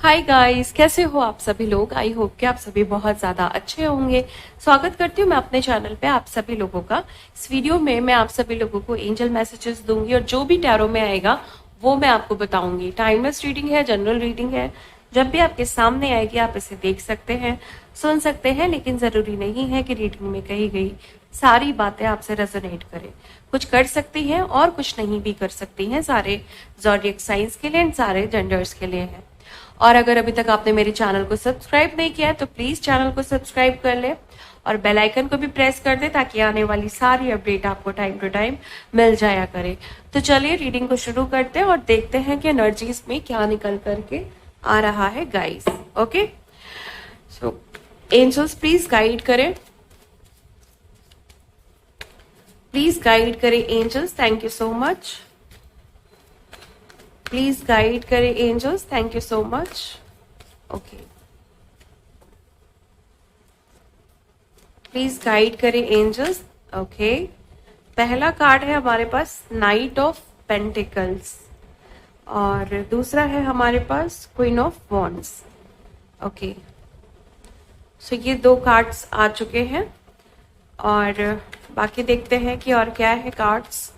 Hi guys, कैसे हो आप सभी लोग। आई होप कि आप सभी बहुत ज़्यादा अच्छे होंगे। स्वागत करती हूँ मैं अपने चैनल पे आप सभी लोगों का। इस वीडियो में मैं आप सभी लोगों को एंजल मैसेजेस दूंगी और जो भी टैरो में आएगा वो मैं आपको बताऊंगी। टाइमलेस रीडिंग है, जनरल रीडिंग है। जब भी आपके सामने आएगी आप इसे देख सकते हैं, सुन सकते हैं, लेकिन ज़रूरी नहीं है कि रीडिंग में कही गई सारी बातें आपसे रेजोनेट करें। कुछ कर सकती हैं और कुछ नहीं भी कर सकती हैं। सारे ज़ोडिएक साइंस के लिए, सारे जेंडर्स के लिए है। और अगर अभी तक आपने मेरे चैनल को सब्सक्राइब नहीं किया है तो प्लीज चैनल को सब्सक्राइब कर ले और बेल आइकन को भी प्रेस कर दे ताकि आने वाली सारी अपडेट आपको टाइम टू टाइम मिल जाया करे। तो चलिए रीडिंग को शुरू करते हैं और देखते हैं कि एनर्जीज में क्या निकल करके आ रहा है guys. Okay, so angels please guide करें, प्लीज गाइड करें angels. Thank you so much. Please guide करें angels. Thank you so much. Okay, please guide करें एंजल्स। ओके, पहला कार्ड है हमारे पास नाइट ऑफ पेंटिकल्स और दूसरा है हमारे पास क्वीन ऑफ वॉन्ड्स। ओके, सो ये दो कार्ड्स आ चुके हैं और बाकी देखते हैं कि और क्या है कार्ड्स।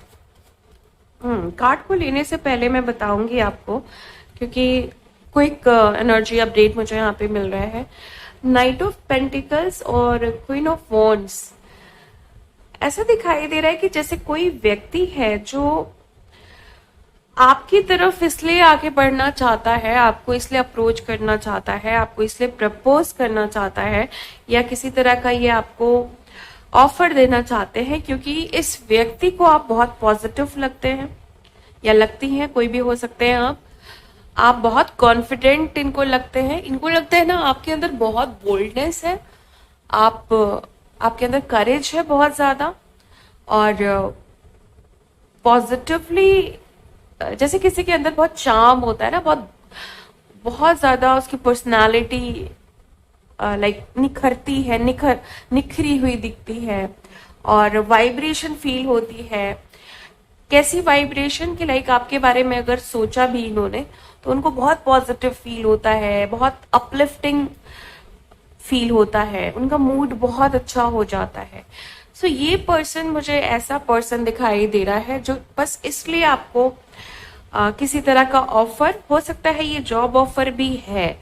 कार्ड को लेने से पहले मैं बताऊंगी आपको, क्योंकि क्विक एनर्जी अपडेट मुझे यहाँ पे मिल रहा है। नाइट ऑफ पेंटिकल्स और क्वीन ऑफ वॉन्ड्स, ऐसा दिखाई दे रहा है कि जैसे कोई व्यक्ति है जो आपकी तरफ इसलिए आगे बढ़ना चाहता है, आपको इसलिए अप्रोच करना चाहता है, आपको इसलिए प्रपोज करना चाहता है या किसी तरह का ये आपको ऑफर देना चाहते हैं क्योंकि इस व्यक्ति को आप बहुत पॉजिटिव लगते हैं या लगती हैं, कोई भी हो सकते हैं आप बहुत कॉन्फिडेंट इनको लगते हैं। इनको लगता है ना आपके अंदर बहुत बोल्डनेस है, आपके अंदर करेज है बहुत ज्यादा और पॉजिटिवली जैसे किसी के अंदर बहुत चार्म होता है ना, बहुत बहुत ज्यादा उसकी पर्सनालिटी लाइक निखरती है, निखरी हुई दिखती है और वाइब्रेशन फील होती है। कैसी वाइब्रेशन की, लाइक आपके बारे में अगर सोचा भी इन्होंने तो उनको बहुत पॉजिटिव फील होता है, बहुत अपलिफ्टिंग फील होता है, उनका मूड बहुत अच्छा हो जाता है। सो ये पर्सन, मुझे ऐसा पर्सन दिखाई दे रहा है जो बस इसलिए आपको किसी तरह का ऑफर हो सकता है, ये जॉब ऑफर भी है।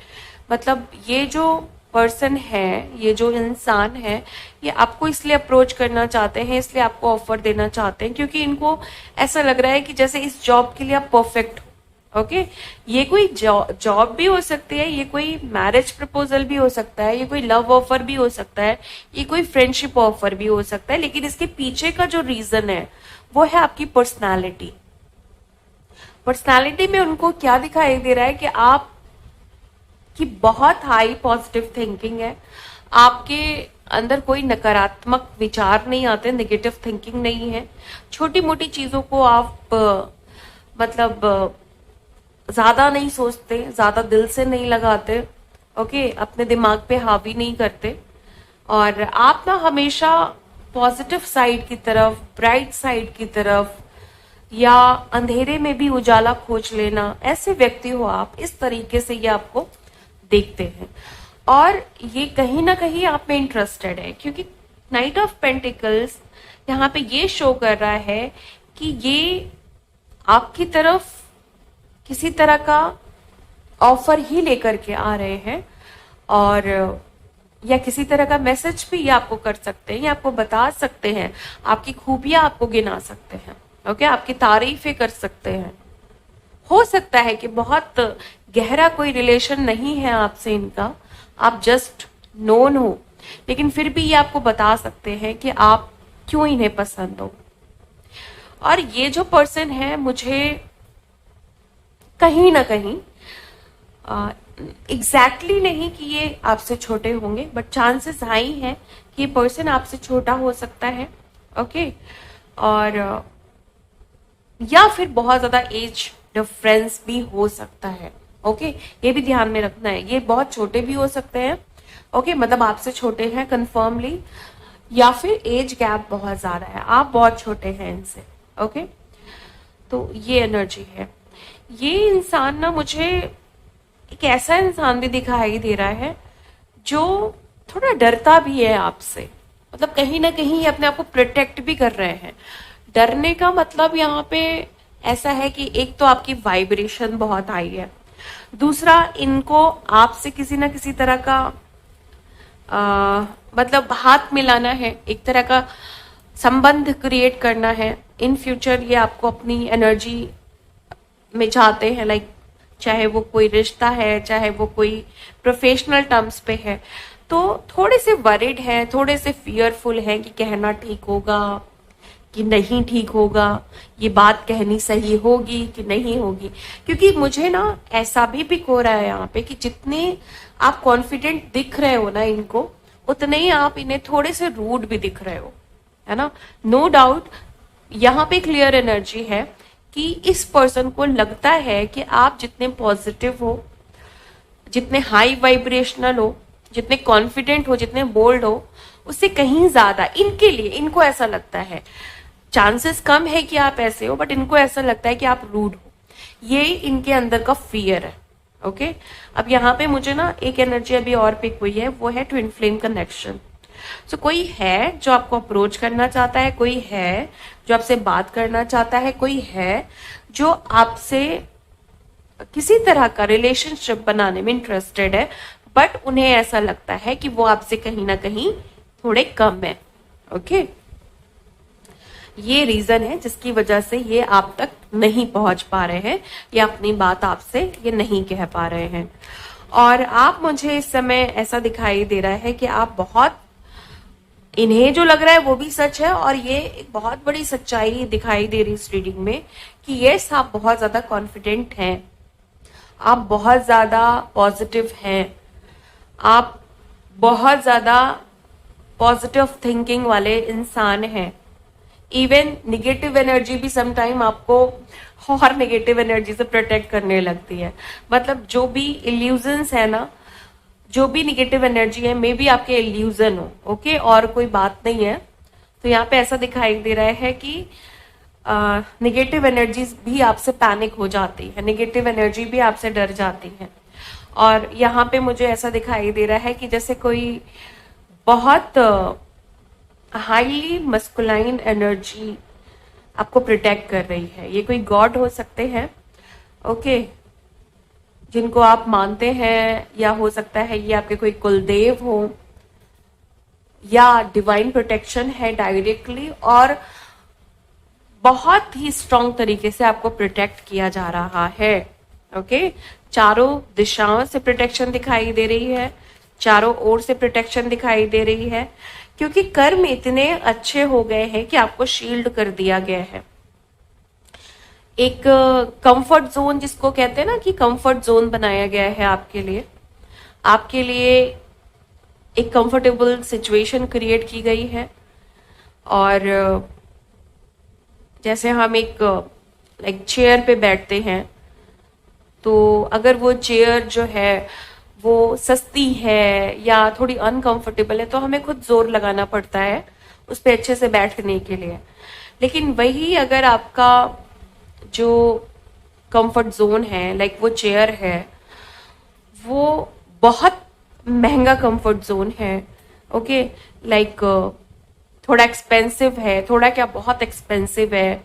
मतलब ये जो पर्सन है, ये जो इंसान है, ये आपको इसलिए अप्रोच करना चाहते हैं, इसलिए आपको ऑफर देना चाहते हैं क्योंकि इनको ऐसा लग रहा है कि जैसे इस जॉब के लिए आप परफेक्ट हो। ओके, ये कोई जॉब भी हो सकती है, ये कोई मैरिज प्रपोजल भी हो सकता है, ये कोई लव ऑफर भी हो सकता है, ये कोई फ्रेंडशिप ऑफर भी हो सकता है, लेकिन इसके पीछे का जो रीजन है वो है आपकी पर्सनालिटी। पर्सनालिटी में उनको क्या दिखाई दे रहा है कि आप कि बहुत हाई पॉजिटिव थिंकिंग है, आपके अंदर कोई नकारात्मक विचार नहीं आते, नेगेटिव थिंकिंग नहीं है। छोटी मोटी चीजों को आप मतलब ज्यादा नहीं सोचते, ज्यादा दिल से नहीं लगाते। ओके, अपने दिमाग पे हावी नहीं करते और आप ना हमेशा पॉजिटिव साइड की तरफ, ब्राइट साइड की तरफ या अंधेरे में भी उजाला खोज लेना, ऐसे व्यक्ति हो आप। इस तरीके से ये आपको देखते हैं और ये कहीं ना कहीं आप में इंटरेस्टेड है क्योंकि नाइट ऑफ पेंटिकल्स यहाँ पे ये शो कर रहा है कि ये आपकी तरफ किसी तरह का ऑफर ही लेकर के आ रहे हैं और या किसी तरह का मैसेज भी ये आपको कर सकते हैं, ये आपको बता सकते हैं, आपकी खूबियां आपको गिना सकते हैं। ओके, आपकी तारीफें कर सकते हैं। हो सकता है कि बहुत गहरा कोई रिलेशन नहीं है आपसे इनका, आप जस्ट नोन हो, लेकिन फिर भी ये आपको बता सकते हैं कि आप क्यों इन्हें पसंद हो। और ये जो पर्सन है, मुझे कहीं ना कहीं एग्जैक्टली नहीं कि ये आपसे छोटे होंगे, बट चांसेस हाई हैं कि ये पर्सन आपसे छोटा हो सकता है। ओके, और या फिर बहुत ज्यादा एज डिफरेंस भी हो सकता है। ओके, ये भी ध्यान में रखना है, ये बहुत छोटे भी हो सकते हैं। ओके, मतलब आपसे छोटे हैं कंफर्मली, या फिर एज गैप बहुत ज्यादा है, आप बहुत छोटे हैं इनसे। ओके, तो ये एनर्जी है। ये इंसान ना मुझे एक ऐसा इंसान भी दिखाई दे रहा है जो थोड़ा डरता भी है आपसे, मतलब कहीं ना कहीं ये अपने आप को प्रोटेक्ट भी कर रहे हैं। डरने का मतलब यहाँ पे ऐसा है कि एक तो आपकी वाइब्रेशन बहुत हाई है, दूसरा इनको आपसे किसी ना किसी तरह का मतलब हाथ मिलाना है, एक तरह का संबंध क्रिएट करना है। इन फ्यूचर ये आपको अपनी एनर्जी में चाहते हैं, लाइक चाहे वो कोई रिश्ता है, चाहे वो कोई प्रोफेशनल टर्म्स पे है, तो थोड़े से वरिड है, थोड़े से फियरफुल है कि कहना ठीक होगा कि नहीं ठीक होगा, ये बात कहनी सही होगी कि नहीं होगी। क्योंकि मुझे ना ऐसा भी पिक हो रहा है यहाँ पे कि जितने आप कॉन्फिडेंट दिख रहे हो ना इनको, उतने ही आप इन्हें थोड़े से रूड भी दिख रहे हो, है ना। नो डाउट यहाँ पे क्लियर एनर्जी है कि इस पर्सन को लगता है कि आप जितने पॉजिटिव हो, जितने हाई वाइब्रेशनल हो, जितने कॉन्फिडेंट हो, जितने बोल्ड हो, उससे कहीं ज्यादा इनके लिए, इनको ऐसा लगता है, चांसेस कम है कि आप ऐसे हो, बट इनको ऐसा लगता है कि आप रूड हो। ये इनके अंदर का फियर है। ओके, अब यहाँ पे मुझे ना एक एनर्जी अभी और पिक हुई है, वो है ट्विन फ्लेम कनेक्शन। सो कोई है जो आपको अप्रोच करना चाहता है, कोई है जो आपसे बात करना चाहता है, कोई है जो आपसे किसी तरह का रिलेशनशिप बनाने में इंटरेस्टेड है, बट उन्हें ऐसा लगता है कि वो आपसे कहीं ना कहीं थोड़े कम है। ओके, ये रीजन है जिसकी वजह से ये आप तक नहीं पहुंच पा रहे हैं, या अपनी बात आपसे ये नहीं कह पा रहे हैं। और आप, मुझे इस समय ऐसा दिखाई दे रहा है कि आप बहुत, इन्हें जो लग रहा है वो भी सच है, और ये एक बहुत बड़ी सच्चाई दिखाई दे रही इस रीडिंग में कि यस, आप बहुत ज्यादा कॉन्फिडेंट हैं, आप बहुत ज्यादा पॉजिटिव हैं, आप बहुत ज्यादा पॉजिटिव थिंकिंग वाले इंसान हैं। इवन निगेटिव एनर्जी भी समटाइम आपको और नेगेटिव एनर्जी से प्रोटेक्ट करने लगती है। मतलब जो भी इल्यूजन्स है ना, जो भी निगेटिव एनर्जी है, मे बी आपके इल्यूजन हो, ओके, और कोई बात नहीं है। तो यहाँ पे ऐसा दिखाई दे रहा है कि निगेटिव एनर्जीज भी आपसे पैनिक हो जाती है, नेगेटिव एनर्जी भी आपसे डर जाती है। और यहाँ पे मुझे ऐसा दिखाई दे रहा है कि जैसे कोई बहुत हाईली मस्कुलाइन एनर्जी आपको प्रोटेक्ट कर रही है। ये कोई गॉड हो सकते हैं, ओके, जिनको आप मानते हैं, या हो सकता है ये आपके कोई कुलदेव हो, या डिवाइन प्रोटेक्शन है डायरेक्टली, और बहुत ही स्ट्रांग तरीके से आपको प्रोटेक्ट किया जा रहा है। ओके, चारों दिशाओं से प्रोटेक्शन दिखाई दे रही है, चारों ओर से प्रोटेक्शन दिखाई दे रही है, क्योंकि कर्म इतने अच्छे हो गए हैं कि आपको शील्ड कर दिया गया है। एक कंफर्ट जोन जिसको कहते हैं ना, कि कंफर्ट जोन बनाया गया है आपके लिए एक कंफर्टेबल सिचुएशन क्रिएट की गई है। और जैसे हम एक लाइक चेयर पे बैठते हैं, तो अगर वो चेयर जो है वो सस्ती है या थोड़ी अनकंफर्टेबल है, तो हमें खुद जोर लगाना पड़ता है उस पर अच्छे से बैठने के लिए। लेकिन वही अगर आपका जो कंफर्ट जोन है, लाइक वो चेयर है, वो बहुत महंगा कंफर्ट जोन है, ओके, लाइक थोड़ा एक्सपेंसिव है, थोड़ा क्या बहुत एक्सपेंसिव है,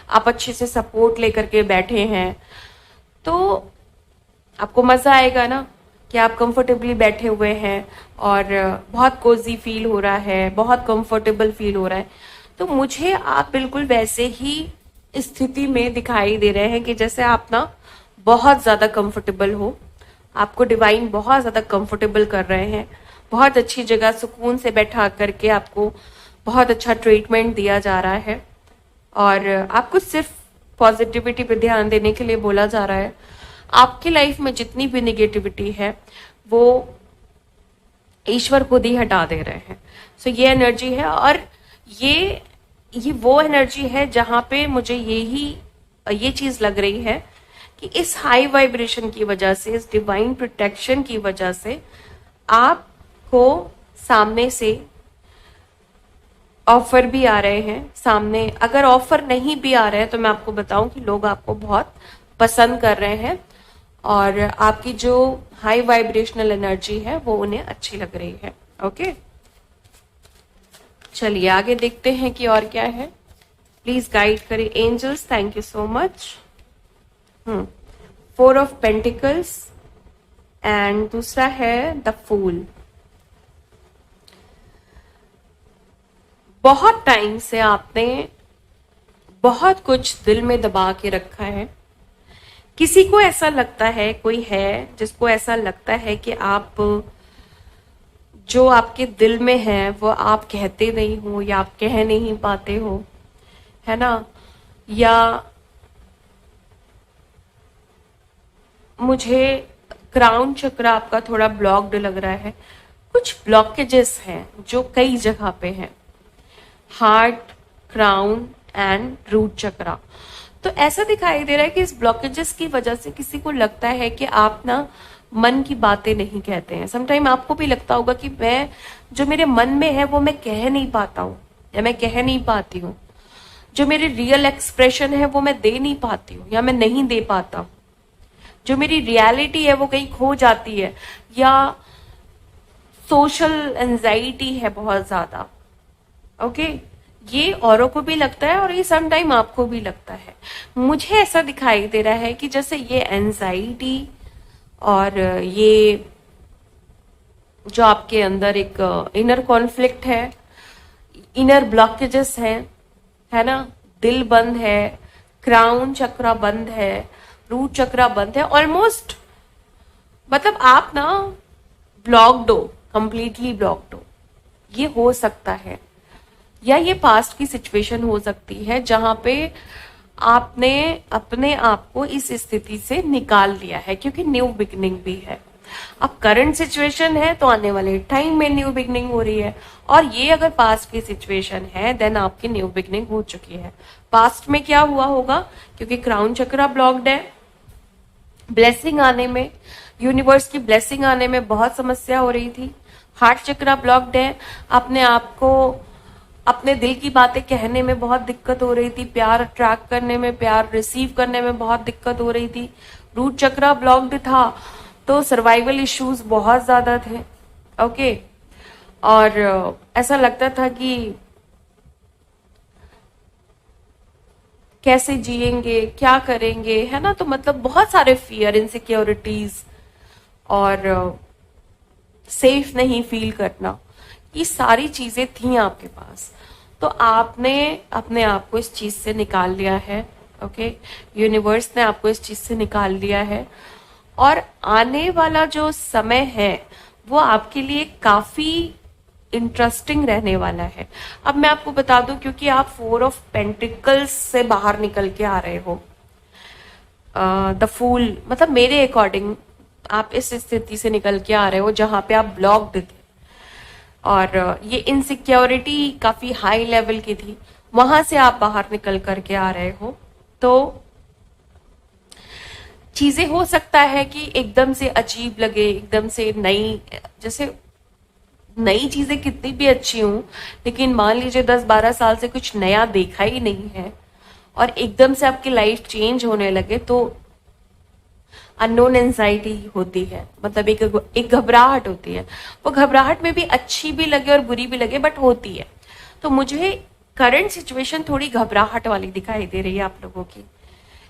आप अच्छे से सपोर्ट लेकर के बैठे हैं, तो आपको मजा आएगा ना कि आप कंफर्टेबली बैठे हुए हैं और बहुत कोजी फील हो रहा है, बहुत कंफर्टेबल फील हो रहा है। तो मुझे आप बिल्कुल वैसे ही स्थिति में दिखाई दे रहे हैं कि जैसे आप ना बहुत ज्यादा कंफर्टेबल हो, आपको डिवाइन बहुत ज्यादा कंफर्टेबल कर रहे हैं, बहुत अच्छी जगह सुकून से बैठा करके आपको बहुत अच्छा ट्रीटमेंट दिया जा रहा है, और आपको सिर्फ पॉजिटिविटी पे ध्यान देने के लिए बोला जा रहा है। आपकी लाइफ में जितनी भी निगेटिविटी है वो ईश्वर खुद ही हटा दे रहे हैं। सो ये एनर्जी है, और ये वो एनर्जी है जहां पे मुझे ये चीज लग रही है कि इस हाई वाइब्रेशन की वजह से, इस डिवाइन प्रोटेक्शन की वजह से आपको सामने से ऑफर भी आ रहे हैं। सामने अगर ऑफर नहीं भी आ रहे हैं तो मैं आपको बताऊं कि लोग आपको बहुत पसंद कर रहे हैं, और आपकी जो हाई वाइब्रेशनल एनर्जी है वो उन्हें अच्छी लग रही है। ओके, चलिए आगे देखते हैं कि और क्या है। प्लीज गाइड करें angels, thank you so much. 4 of pentacles and दूसरा है द फूल। बहुत टाइम से आपने बहुत कुछ दिल में दबा के रखा है। किसी को ऐसा लगता है, कोई है जिसको ऐसा लगता है कि आप जो आपके दिल में है वो आप कहते नहीं हो या आप कह नहीं पाते हो, है ना। या मुझे क्राउन चक्र आपका थोड़ा ब्लॉक्ड लग रहा है, कुछ ब्लॉकेजेस हैं जो कई जगह पे हैं, हार्ट, क्राउन एंड रूट चक्रा। तो ऐसा दिखाई दे रहा है कि इस ब्लॉकेजेस की वजह से किसी को लगता है कि आप ना मन की बातें नहीं कहते हैं। समटाइम आपको भी लगता होगा कि मैं जो मेरे मन में है वो मैं कह नहीं पाता हूँ या मैं कह नहीं पाती हूँ, जो मेरे रियल एक्सप्रेशन है वो मैं दे नहीं पाती हूँ या मैं नहीं दे पाता हूँ, जो मेरी रियलिटी है वो कहीं खो जाती है, या सोशल एंजाइटी है बहुत ज्यादा। ओके, ये औरों को भी लगता है और ये सम टाइम आपको भी लगता है। मुझे ऐसा दिखाई दे रहा है कि जैसे ये एंजाइटी और ये जो आपके अंदर एक इनर कॉन्फ्लिक्ट है, इनर ब्लॉकेजेस हैं, है ना, दिल बंद है, क्राउन चक्रा बंद है, रूट चक्रा बंद है, ऑलमोस्ट मतलब आप ना ब्लॉक्ड हो, कंप्लीटली ब्लॉक्ड हो। ये हो सकता है, या ये पास्ट की सिचुएशन हो सकती है जहां पे आपने अपने आप को इस स्थिति से निकाल लिया है, क्योंकि न्यू बिगनिंग भी है। अब करंट सिचुएशन है तो आने वाले टाइम में न्यू बिगनिंग हो रही है, और ये अगर पास्ट की सिचुएशन है देन आपकी न्यू बिगनिंग हो चुकी है। पास्ट में क्या हुआ होगा, क्योंकि क्राउन चक्रा ब्लॉक्ड है, ब्लेसिंग आने में, यूनिवर्स की ब्लेसिंग आने में बहुत समस्या हो रही थी। हार्ट चक्रा ब्लॉक्ड है, अपने आप को अपने दिल की बातें कहने में बहुत दिक्कत हो रही थी, प्यार अट्रैक्ट करने में, प्यार रिसीव करने में बहुत दिक्कत हो रही थी। रूट चक्रा ब्लॉक्ड था तो सर्वाइवल इश्यूज बहुत ज्यादा थे। ओके, और ऐसा लगता था कि कैसे जिएंगे, क्या करेंगे, है ना। तो मतलब बहुत सारे फियर, इनसिक्योरिटीज और सेफ नहीं फील करना, ये सारी चीजें थी आपके पास। तो आपने अपने आप को इस चीज से निकाल लिया है। ओके, यूनिवर्स ने आपको इस चीज से निकाल लिया है, और आने वाला जो समय है वो आपके लिए काफी इंटरेस्टिंग रहने वाला है। अब मैं आपको बता दूं, क्योंकि आप 4 ऑफ पेंटिकल्स से बाहर निकल के आ रहे हो, द फूल, मतलब मेरे अकॉर्डिंग आप इस स्थिति से निकल के आ रहे हो जहां पे आप ब्लॉक्ड थे, और ये इनसिक्योरिटी काफी हाई लेवल की थी, वहां से आप बाहर निकल करके आ रहे हो। तो चीजें हो सकता है कि एकदम से अजीब लगे, एकदम से नई, जैसे नई चीजें कितनी भी अच्छी हूं, लेकिन मान लीजिए 10-12 साल से कुछ नया देखा ही नहीं है और एकदम से आपकी लाइफ चेंज होने लगे, तो अननोन एंजाइटी होती है, मतलब एक घबराहट होती है। वो घबराहट में भी अच्छी भी लगे और बुरी भी लगे, बट होती है। तो मुझे करंट सिचुएशन थोड़ी घबराहट वाली दिखाई दे रही है आप लोगों की।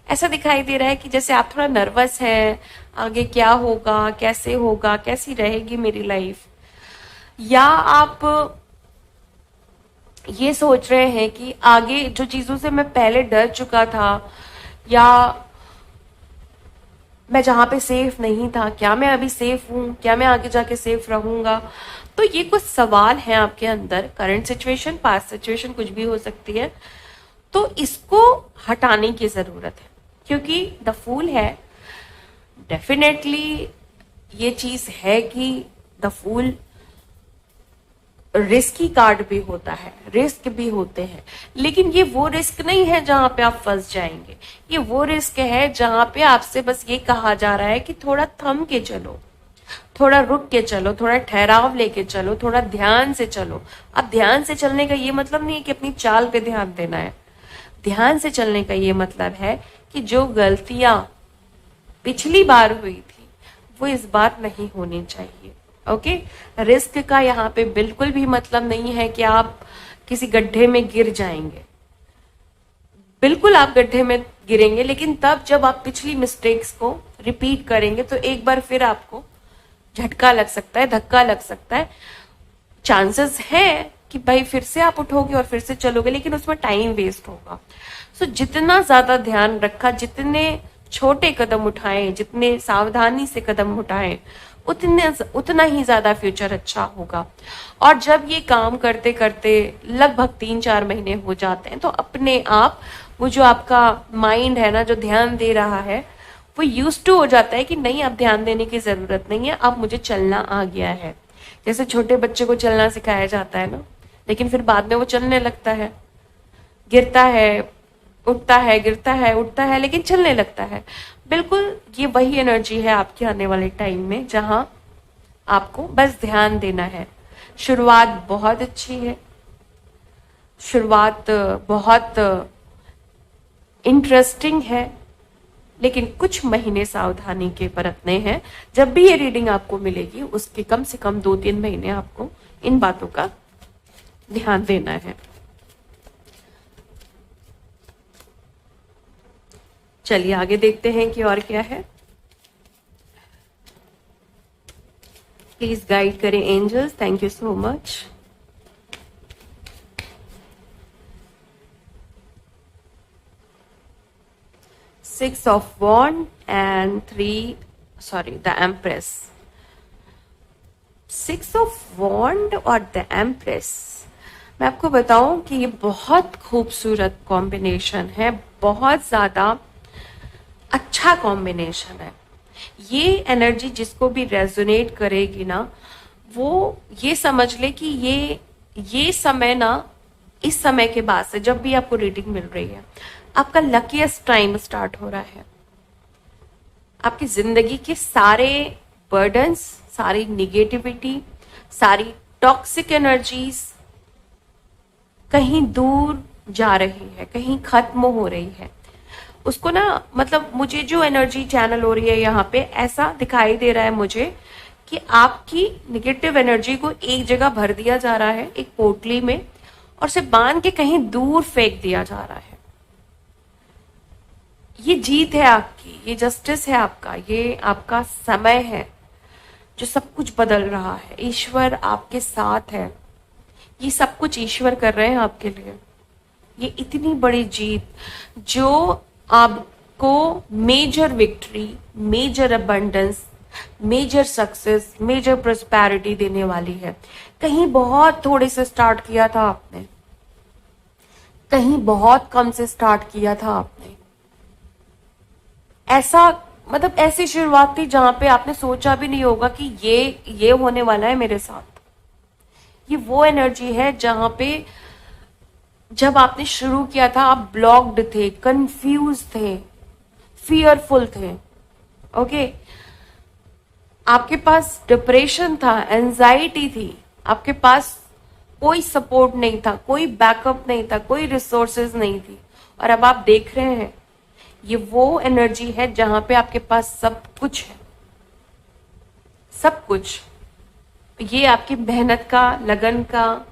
ऐसा दिखाई दे रहा है कि जैसे आप थोड़ा नर्वस हैं, आगे क्या होगा, कैसे होगा, कैसी रहेगी मेरी लाइफ, या आप ये सोच रहे हैं कि आगे जो चीजों से मैं पहले डर चुका था, या मैं जहां पे सेफ नहीं था, क्या मैं अभी सेफ हूं, क्या मैं आगे जाके सेफ रहूंगा। तो ये कुछ सवाल हैं आपके अंदर। करंट सिचुएशन, पास्ट सिचुएशन, कुछ भी हो सकती है। तो इसको हटाने की जरूरत है, क्योंकि द फूल है, डेफिनेटली ये चीज है कि द फूल रिस्की कार्ड भी होता है, रिस्क भी होते हैं, लेकिन ये वो रिस्क नहीं है जहां पे आप फंस जाएंगे। ये वो रिस्क है जहां पे आपसे बस ये कहा जा रहा है कि थोड़ा थम के चलो, थोड़ा रुक के चलो, थोड़ा ठहराव लेके चलो, थोड़ा ध्यान से चलो। अब ध्यान से चलने का ये मतलब नहीं है कि अपनी चाल पे ध्यान देना है। ध्यान से चलने का ये मतलब है कि जो गलतियां पिछली बार हुई थी वो इस बार नहीं होनी चाहिए। ओके, रिस्क का यहाँ पे बिल्कुल भी मतलब नहीं है कि आप किसी गड्ढे में गिर जाएंगे। बिल्कुल आप गड्ढे में गिरेंगे, लेकिन तब जब आप पिछली मिस्टेक्स को रिपीट करेंगे तो एक बार फिर आपको झटका लग सकता है, धक्का लग सकता है। चांसेस है कि भाई फिर से आप उठोगे और फिर से चलोगे, लेकिन उसमें टाइम वेस्ट होगा। सो जितना ज्यादा ध्यान रखा, जितने छोटे कदम उठाएं, जितने सावधानी से कदम उठाएं, उतना ही ज्यादा फ्यूचर अच्छा होगा। और जब ये काम करते करते लगभग 3-4 महीने हो जाते हैं तो अपने आप वो जो आपका माइंड है ना, जो ध्यान दे रहा है, वो यूज टू हो जाता है कि नहीं, अब ध्यान देने की जरूरत नहीं है, अब मुझे चलना आ गया है। जैसे छोटे बच्चे को चलना सिखाया जाता है ना, लेकिन फिर बाद में वो चलने लगता है, गिरता है, उठता है, गिरता है, उठता है, लेकिन चलने लगता है। बिल्कुल ये वही एनर्जी है आपके आने वाले टाइम में, जहां आपको बस ध्यान देना है। शुरुआत बहुत अच्छी है, शुरुआत बहुत इंटरेस्टिंग है, लेकिन कुछ महीने सावधानी के बरतने हैं। जब भी ये रीडिंग आपको मिलेगी उसके कम से कम 2-3 महीने आपको इन बातों का ध्यान देना है। चलिए आगे देखते हैं कि और क्या है। प्लीज गाइड करें angels, thank you so much. Six of Wands and the Empress. Six of Wands और the Empress, मैं आपको बताऊं कि ये बहुत खूबसूरत कॉम्बिनेशन है, बहुत ज्यादा अच्छा कॉम्बिनेशन है। ये एनर्जी जिसको भी रेजोनेट करेगी ना, वो ये समझ ले कि ये समय ना, इस समय के बाद से जब भी आपको रीडिंग मिल रही है, आपका लकीएस्ट टाइम स्टार्ट हो रहा है। आपकी जिंदगी के सारे बर्डन्स, सारी निगेटिविटी, सारी टॉक्सिक एनर्जीज कहीं दूर जा रही है, कहीं खत्म हो रही है। उसको ना, मतलब मुझे जो एनर्जी चैनल हो रही है यहाँ पे, ऐसा दिखाई दे रहा है मुझे कि आपकी निगेटिव एनर्जी को एक जगह भर दिया जा रहा है, एक पोटली में, और से बांध के कहीं दूर फेंक दिया जा रहा है। ये जीत है आपकी, ये जस्टिस है आपका, ये आपका समय है जो सब कुछ बदल रहा है। ईश्वर आपके साथ है, ये सब कुछ ईश्वर कर रहे हैं आपके लिए। ये इतनी बड़ी जीत जो आपको major victory, major abundance, major success, major prosperity देने वाली है। कहीं बहुत थोड़े से स्टार्ट किया था आपने, कहीं बहुत कम से स्टार्ट किया था आपने, ऐसा मतलब ऐसी शुरुआत थी जहां पे आपने सोचा भी नहीं होगा कि ये होने वाला है मेरे साथ। ये वो एनर्जी है जहां पे जब आपने शुरू किया था आप ब्लॉक्ड थे, कंफ्यूज थे, फियरफुल थे। ओके, आपके पास डिप्रेशन था, एंजाइटी थी, आपके पास कोई सपोर्ट नहीं था, कोई बैकअप नहीं था, कोई रिसोर्सेज नहीं थी। और अब आप देख रहे हैं ये वो एनर्जी है जहां पे आपके पास सब कुछ है, सब कुछ। ये आपकी मेहनत का, लगन का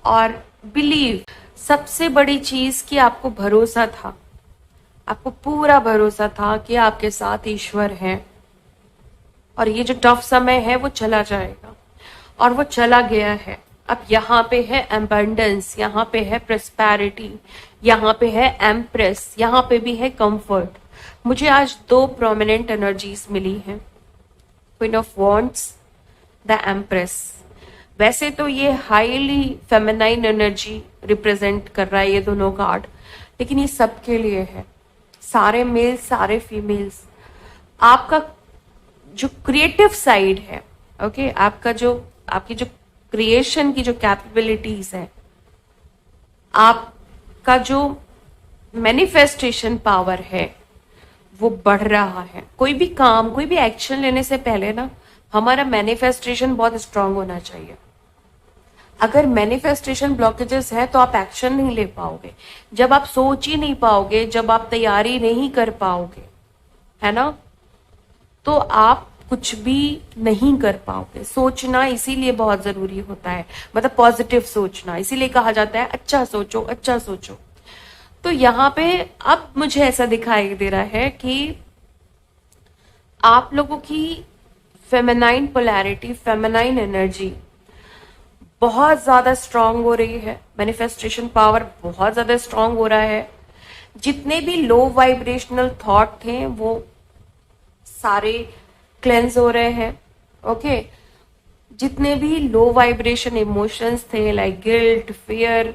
और बिलीव, सबसे बड़ी चीज कि आपको भरोसा था, आपको पूरा भरोसा था कि आपके साथ ईश्वर है। और ये जो टफ समय है वो चला जाएगा, और वो चला गया है। अब यहाँ पे है एबंडेंस, यहाँ पे है प्रोस्पेरिटी, यहाँ पे है एम्प्रेस, यहाँ पे भी है कंफर्ट। मुझे आज 2 प्रोमिनेंट एनर्जीज मिली हैं, queen of wands, the empress. वैसे तो ये हाईली फेमिनाइन एनर्जी रिप्रेजेंट कर रहा है ये दोनों कार्ड, लेकिन ये सबके लिए है, सारे मेल्स, सारे फीमेल्स। आपका जो क्रिएटिव साइड है, ओके, आपकी जो क्रिएशन की जो कैपेबिलिटीज है, आपका जो मैनिफेस्टेशन पावर है, वो बढ़ रहा है। कोई भी काम, कोई भी एक्शन लेने से पहले ना हमारा मैनिफेस्टेशन बहुत स्ट्रांग होना चाहिए। अगर मैनिफेस्टेशन ब्लॉकेजेस है तो आप एक्शन नहीं ले पाओगे। जब आप सोच ही नहीं पाओगे, जब आप तैयारी नहीं कर पाओगे, है ना, तो आप कुछ भी नहीं कर पाओगे। सोचना इसीलिए बहुत जरूरी होता है, मतलब पॉजिटिव सोचना, इसीलिए कहा जाता है अच्छा सोचो अच्छा सोचो। तो यहाँ पे अब मुझे ऐसा दिखाई दे रहा है कि आप लोगों की फेमिनाइन पोलैरिटी, फेमिनाइन एनर्जी बहुत ज्यादा स्ट्रांग हो रही है। मैनिफेस्टेशन पावर बहुत ज्यादा स्ट्रांग हो रहा है। जितने भी लो वाइब्रेशनल थॉट थे वो सारे क्लेंस हो रहे हैं। ओके, जितने भी लो वाइब्रेशन इमोशंस थे लाइक गिल्ट, फियर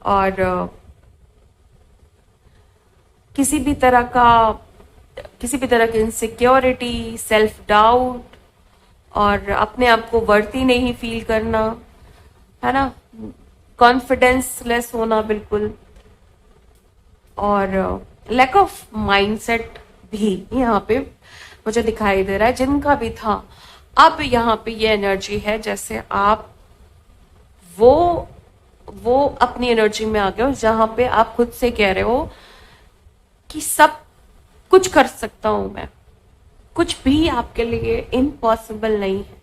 और किसी भी तरह की इनसिक्योरिटी, सेल्फ डाउट और अपने आप को वर्दी नहीं फील करना, है ना, कॉन्फिडेंस लेस होना बिल्कुल, और लैक ऑफ माइंडसेट भी यहाँ पे मुझे दिखाई दे रहा है। जिनका भी था, अब यहाँ पे ये एनर्जी है जैसे आप वो अपनी एनर्जी में आ गए हो जहां पे आप खुद से कह रहे हो कि सब कुछ कर सकता हूं मैं, कुछ भी आपके लिए इम्पॉसिबल नहीं है,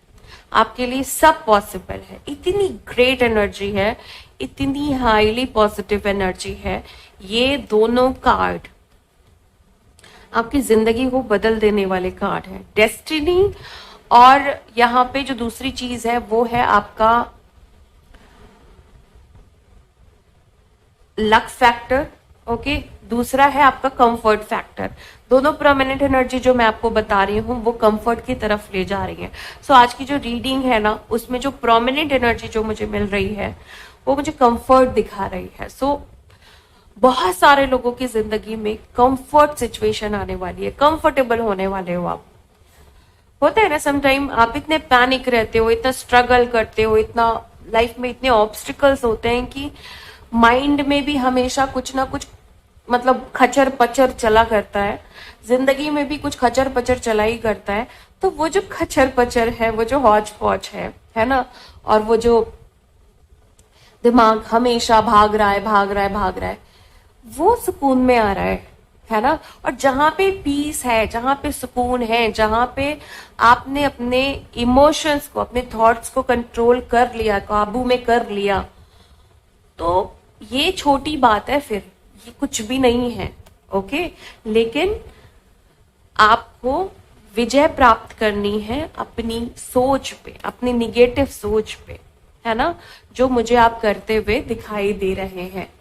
आपके लिए सब पॉसिबल है। इतनी ग्रेट एनर्जी है, इतनी हाईली पॉजिटिव एनर्जी है। ये दोनों कार्ड आपकी जिंदगी को बदल देने वाले कार्ड है, डेस्टिनी। और यहाँ पे जो दूसरी चीज है वो है आपका लक फैक्टर। ओके, दूसरा है आपका कंफर्ट फैक्टर। दोनों प्रोमिनेंट एनर्जी जो मैं आपको बता रही हूँ वो कंफर्ट की तरफ ले जा रही है। सो आज की जो रीडिंग है ना, उसमें जो प्रोमिनेंट एनर्जी जो मुझे मिल रही है वो मुझे कंफर्ट दिखा रही है। सो बहुत सारे लोगों की जिंदगी में कंफर्ट सिचुएशन आने वाली है, कंफर्टेबल होने वाले हो आप। होता है ना समटाइम आप इतने पैनिक रहते हो, इतना स्ट्रगल करते हो, इतना लाइफ में इतने ऑब्स्टिकल्स होते हैं कि माइंड में भी हमेशा कुछ ना कुछ मतलब खचर पचर चला करता है, जिंदगी में भी कुछ खचर पचर चला ही करता है। तो वो जो खचर पचर है, वो जो हौच पौच है ना, और वो जो दिमाग हमेशा भाग रहा है भाग रहा है भाग रहा है, वो सुकून में आ रहा है ना। और जहां पे पीस है, जहां पे सुकून है, जहां पे आपने अपने इमोशंस को, अपने थॉट्स को कंट्रोल कर लिया, काबू में कर लिया, तो ये छोटी बात है, फिर ये कुछ भी नहीं है। ओके, लेकिन आपको विजय प्राप्त करनी है अपनी सोच पे, अपनी निगेटिव सोच पे, है ना, जो मुझे आप करते हुए दिखाई दे रहे हैं।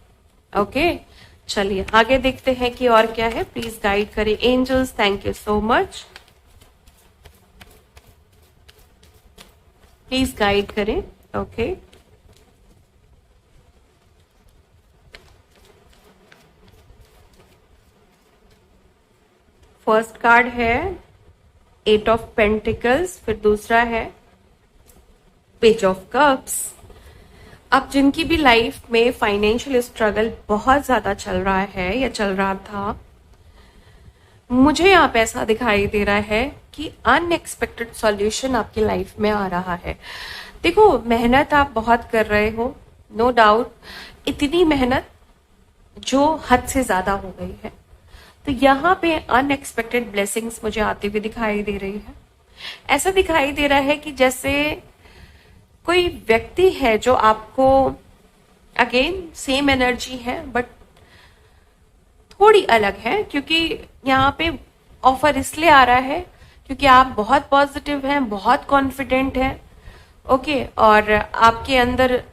ओके, चलिए आगे देखते हैं कि और क्या है। प्लीज गाइड करें angels, thank you so much, please guide करें। ओके, फर्स्ट कार्ड है 8 ऑफ पेंटिकल्स, फिर दूसरा है पेज ऑफ कप्स। अब जिनकी भी लाइफ में फाइनेंशियल स्ट्रगल बहुत ज्यादा चल रहा है या चल रहा था, मुझे यहाँ पे ऐसा दिखाई दे रहा है कि अनएक्सपेक्टेड सॉल्यूशन आपकी लाइफ में आ रहा है। देखो, मेहनत आप बहुत कर रहे हो, नो डाउट, इतनी मेहनत जो हद से ज्यादा हो गई है। तो यहाँ पे अनएक्सपेक्टेड ब्लेसिंग्स मुझे आती हुई दिखाई दे रही है। ऐसा दिखाई दे रहा है कि जैसे कोई व्यक्ति है जो आपको, अगेन सेम एनर्जी है बट थोड़ी अलग है, क्योंकि यहाँ पे ऑफर इसलिए आ रहा है क्योंकि आप बहुत पॉजिटिव हैं, बहुत कॉन्फिडेंट हैं। ओके, और आपके अंदर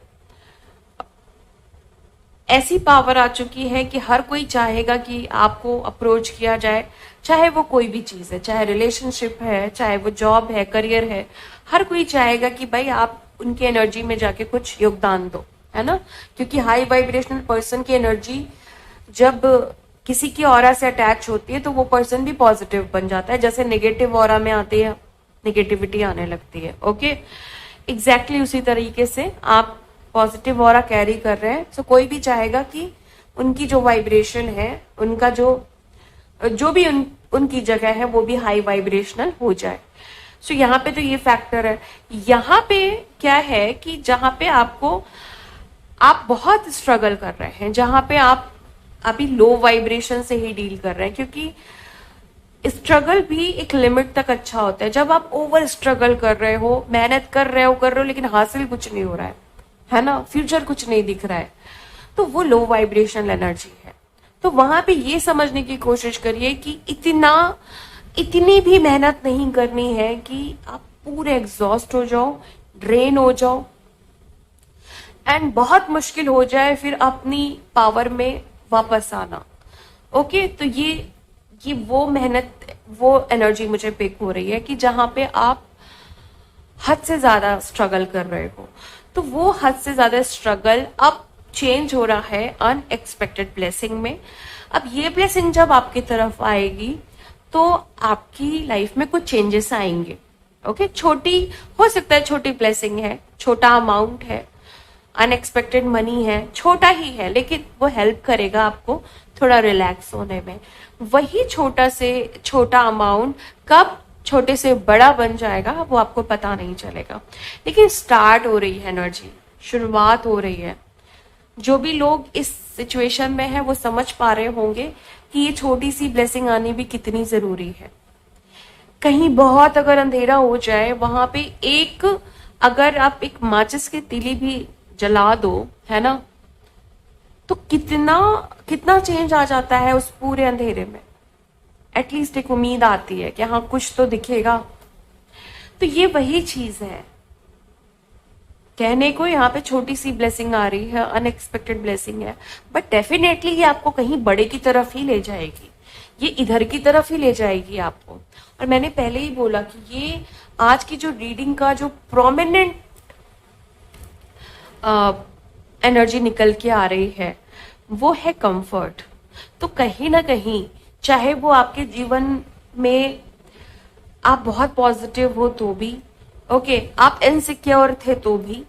ऐसी पावर आ चुकी है कि हर कोई चाहेगा कि आपको अप्रोच किया जाए, चाहे वो कोई भी चीज है, चाहे रिलेशनशिप है, चाहे वो जॉब है, करियर है, हर कोई चाहेगा कि भाई आप उनकी एनर्जी में जाके कुछ योगदान दो, है ना। क्योंकि हाई वाइब्रेशनल पर्सन की एनर्जी जब किसी की ऑरा से अटैच होती है तो वो पर्सन भी पॉजिटिव बन जाता है। जैसे नेगेटिव ऑरा में आती है, नेगेटिविटी आने लगती है। ओके, एग्जैक्टली उसी तरीके से आप पॉजिटिव ऑरा कैरी कर रहे हैं। सो कोई भी चाहेगा कि उनकी जो वाइब्रेशन है, उनका जो भी उनकी जगह है वो भी हाई वाइब्रेशनल हो जाए। सो यहाँ पे तो ये फैक्टर है। यहाँ पे क्या है कि जहां पे आप बहुत स्ट्रगल कर रहे हैं, जहां पे आप अभी लो वाइब्रेशन से ही डील कर रहे हैं, क्योंकि स्ट्रगल भी एक लिमिट तक अच्छा होता है। जब आप ओवर स्ट्रगल कर रहे हो, मेहनत कर रहे हो लेकिन हासिल कुछ नहीं हो रहा है ना, फ्यूचर कुछ नहीं दिख रहा है, तो वो लो वाइब्रेशनल एनर्जी है। तो वहां पे ये समझने की कोशिश करिए कि इतनी भी मेहनत नहीं करनी है कि आप पूरे एग्जॉस्ट हो जाओ, ड्रेन हो जाओ, एंड बहुत मुश्किल हो जाए फिर अपनी पावर में वापस आना। ओके, तो ये वो मेहनत, वो एनर्जी मुझे पिक हो रही है कि जहां पे आप हद से ज्यादा स्ट्रगल कर रहे हो। तो वो हद से ज्यादा स्ट्रगल अब चेंज हो रहा है अनएक्सपेक्टेड ब्लेसिंग में। अब ये ब्लेसिंग जब आपकी तरफ आएगी तो आपकी लाइफ में कुछ चेंजेस आएंगे। ओके, छोटी हो सकता है, छोटी ब्लेसिंग है, छोटा अमाउंट है, अनएक्सपेक्टेड मनी है, छोटा ही है, लेकिन वो हेल्प करेगा आपको थोड़ा रिलैक्स होने में। वही छोटा से छोटा अमाउंट कब छोटे से बड़ा बन जाएगा वो आपको पता नहीं चलेगा, लेकिन स्टार्ट हो रही है एनर्जी, शुरुआत हो रही है। जो भी लोग इस सिचुएशन में है वो समझ पा रहे होंगे कि ये छोटी सी ब्लेसिंग आनी भी कितनी जरूरी है। कहीं बहुत अगर अंधेरा हो जाए, वहां पे अगर आप एक माचिस की तीली भी जला दो, है ना, तो कितना कितना चेंज आ जाता है उस पूरे अंधेरे में। एटलीस्ट एक उम्मीद आती है कि हाँ कुछ तो दिखेगा। तो ये वही चीज है, कहने को यहाँ पे छोटी सी ब्लेसिंग आ रही है, अनएक्सपेक्टेड ब्लेसिंग है, बट डेफिनेटली ये आपको कहीं बड़े की तरफ ही ले जाएगी, ये इधर की तरफ ही ले जाएगी आपको। और मैंने पहले ही बोला कि ये आज की जो रीडिंग का जो प्रोमिनेंट एनर्जी निकल के आ रही है वो है कंफर्ट। तो कहीं ना कहीं चाहे वो आपके जीवन में आप बहुत पॉजिटिव हो तो भी, ओके, आप इनसिक्योर थे तो भी,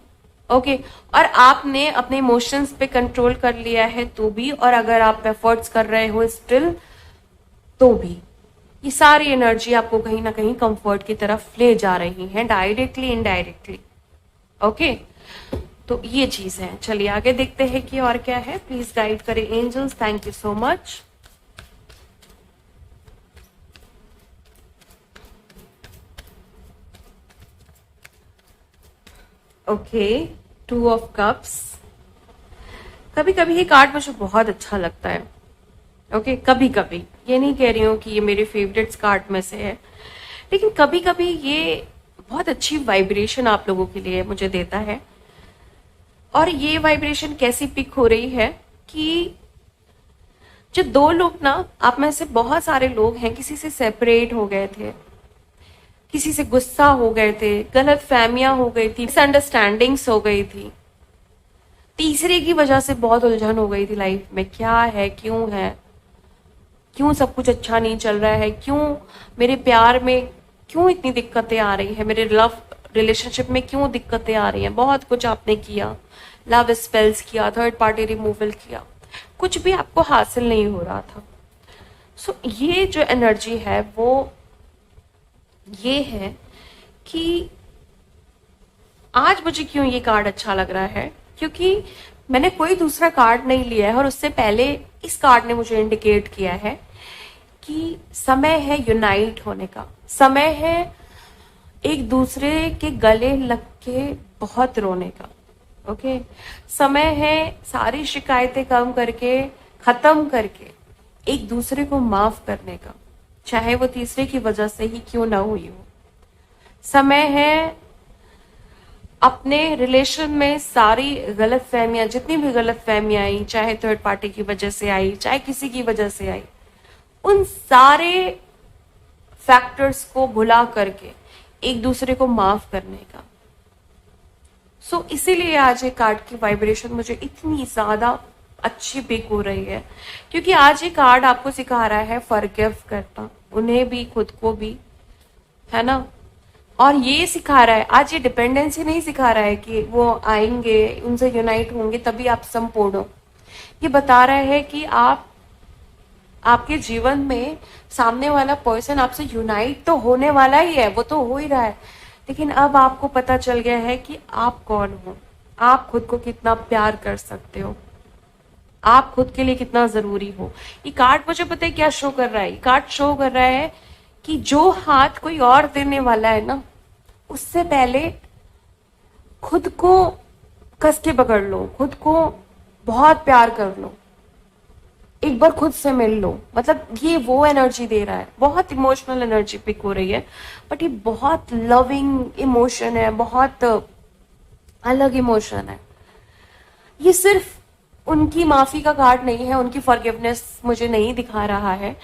ओके, और आपने अपने इमोशंस पे कंट्रोल कर लिया है तो भी, और अगर आप एफर्ट्स कर रहे हो स्टिल तो भी, ये सारी एनर्जी आपको कहीं ना कहीं कंफर्ट की तरफ ले जा रही है, डायरेक्टली इनडायरेक्टली। ओके, तो ये चीज है। चलिए आगे देखते हैं कि और क्या है। प्लीज गाइड करें angels, thank you so much. Okay, 2 of cups. कभी कभी ये कार्ड मुझे बहुत अच्छा लगता है। ओके, कभी कभी, ये नहीं कह रही हूँ कि ये मेरे फेवरेट्स कार्ड में से है, लेकिन कभी कभी ये बहुत अच्छी वाइब्रेशन आप लोगों के लिए मुझे देता है। और ये वाइब्रेशन कैसी पिक हो रही है कि जो 2 लोग ना, आप में से बहुत सारे लोग हैं, किसी से सेपरेट हो गए थे, किसी से गुस्सा हो गए थे, गलत फहमियां हो गई थी, मिसअंडरस्टैंडिंग्स हो गई थी, तीसरे की वजह से बहुत उलझन हो गई थी लाइफ में, क्या है, क्यों सब कुछ अच्छा नहीं चल रहा है, क्यों मेरे प्यार में क्यों इतनी दिक्कतें आ रही है, मेरे लव रिलेशनशिप में क्यों दिक्कतें आ रही हैं। बहुत कुछ आपने किया, लव स्पेल्स किया, थर्ड पार्टी रिमूवल किया, कुछ भी आपको हासिल नहीं हो रहा था। सो ये जो एनर्जी है वो ये है कि आज मुझे क्यों ये कार्ड अच्छा लग रहा है, क्योंकि मैंने कोई दूसरा कार्ड नहीं लिया है और उससे पहले इस कार्ड ने मुझे इंडिकेट किया है कि समय है यूनाइट होने का, समय है एक दूसरे के गले लग के बहुत रोने का। ओके, समय है सारी शिकायतें कम करके, खत्म करके एक दूसरे को माफ करने का, चाहे वो तीसरे की वजह से ही क्यों ना हुई हो। समय है अपने रिलेशन में सारी गलत फहमियां, जितनी भी गलत फहमियां आई, चाहे थर्ड पार्टी की वजह से आई, चाहे किसी की वजह से आई, उन सारे फैक्टर्स को भुला करके एक दूसरे को माफ करने का। सो इसीलिए आज ये कार्ड की वाइब्रेशन मुझे इतनी ज्यादा अच्छी पिक हो रही है, क्योंकि आज ये कार्ड आपको सिखा रहा है फॉरगिव करना, उन्हें भी खुद को भी, है ना। और ये सिखा रहा है आज, ये डिपेंडेंसी नहीं सिखा रहा है कि वो आएंगे उनसे यूनाइट होंगे तभी आप संपूर्ण हो। ये बता रहा है कि आपके जीवन में सामने वाला पर्सन आपसे यूनाइट तो होने वाला ही है, वो तो हो ही रहा है, लेकिन अब आपको पता चल गया है कि आप कौन हो, आप खुद को कितना प्यार कर सकते हो। आप खुद के लिए कितना जरूरी हो। ये कार्ड मुझे पता है क्या शो कर रहा है, ये कार्ड शो कर रहा है कि जो हाथ कोई और देने वाला है ना, उससे पहले खुद को कस के पकड़ लो, खुद को बहुत प्यार कर लो, एक बार खुद से मिल लो। मतलब ये वो एनर्जी दे रहा है, बहुत इमोशनल एनर्जी पिक हो रही है, बट ये बहुत लविंग इमोशन है, बहुत अलग इमोशन है। ये सिर्फ उनकी माफी का कार्ड नहीं है, उनकी फॉरगिवनेस मुझे नहीं दिखा रहा है